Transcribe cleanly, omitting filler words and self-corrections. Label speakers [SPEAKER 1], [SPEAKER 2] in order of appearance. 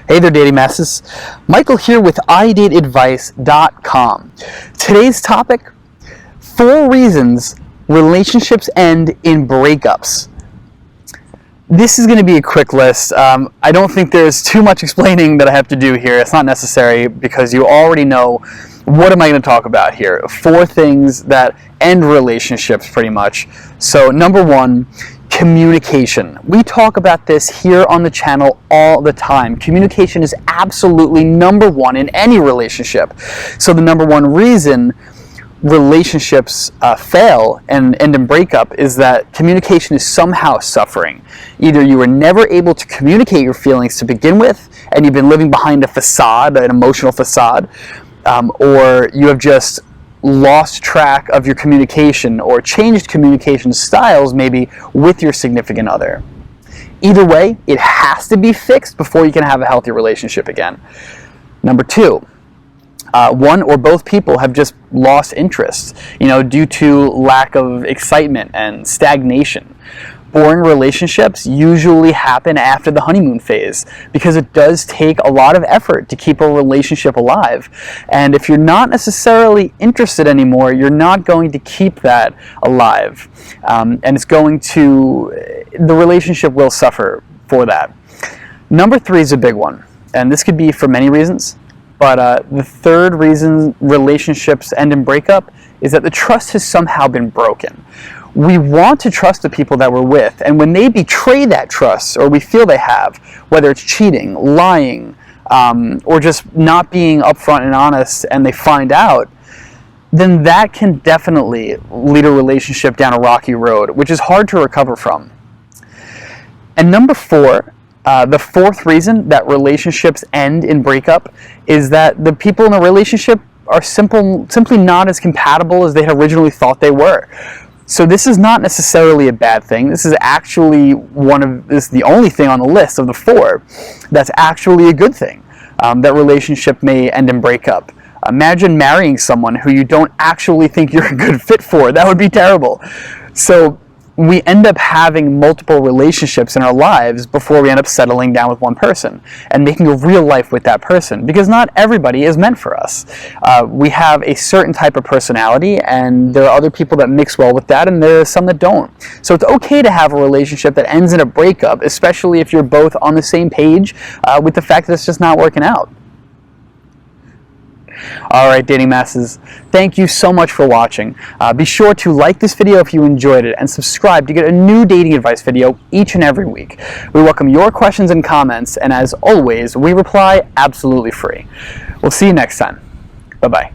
[SPEAKER 1] Hey there, dating masses. Michael here with idateadvice.com. Today's topic, 4 reasons relationships end in breakups. This is going to be a quick list. I don't think there's too much explaining that I have to do here. It's not necessary because you already know what am I going to talk about here. 4 things that end relationships pretty much. So number 1, communication. We talk about this here on the channel all the time. Communication is absolutely number 1 in any relationship. So the number 1 reason relationships fail and end in breakup is that communication is somehow suffering. Either you were never able to communicate your feelings to begin with, and you've been living behind a facade, an emotional facade, or you have just lost track of your communication or changed communication styles maybe with your significant other. Either way, it has to be fixed before you can have a healthy relationship again. Number 2, one or both people have just lost interest, due to lack of excitement and stagnation. Boring relationships usually happen after the honeymoon phase because it does take a lot of effort to keep a relationship alive. And if you're not necessarily interested anymore, you're not going to keep that alive. And the relationship will suffer for that. Number 3 is a big one, and this could be for many reasons. But the 3rd reason relationships end in breakup is that the trust has somehow been broken. We want to trust the people that we're with, and when they betray that trust, or we feel they have, whether it's cheating, lying, or just not being upfront and honest, and they find out, then that can definitely lead a relationship down a rocky road, which is hard to recover from. And number 4, the 4th reason that relationships end in breakup is that the people in the relationship are simply not as compatible as they had originally thought they were. So this is not necessarily a bad thing. This is actually the only thing on the list of the 4 that's actually a good thing. That relationship may end in breakup. Imagine marrying someone who you don't actually think you're a good fit for. That would be terrible. So we end up having multiple relationships in our lives before we end up settling down with one person and making a real life with that person, because not everybody is meant for us. We have a certain type of personality, and there are other people that mix well with that, and there are some that don't. So it's okay to have a relationship that ends in a breakup, especially if you're both on the same page with the fact that it's just not working out. Alright, dating masses, thank you so much for watching. Be sure to like this video if you enjoyed it, and subscribe to get a new dating advice video each and every week. We welcome your questions and comments, and as always, we reply absolutely free. We'll see you next time. Bye-bye.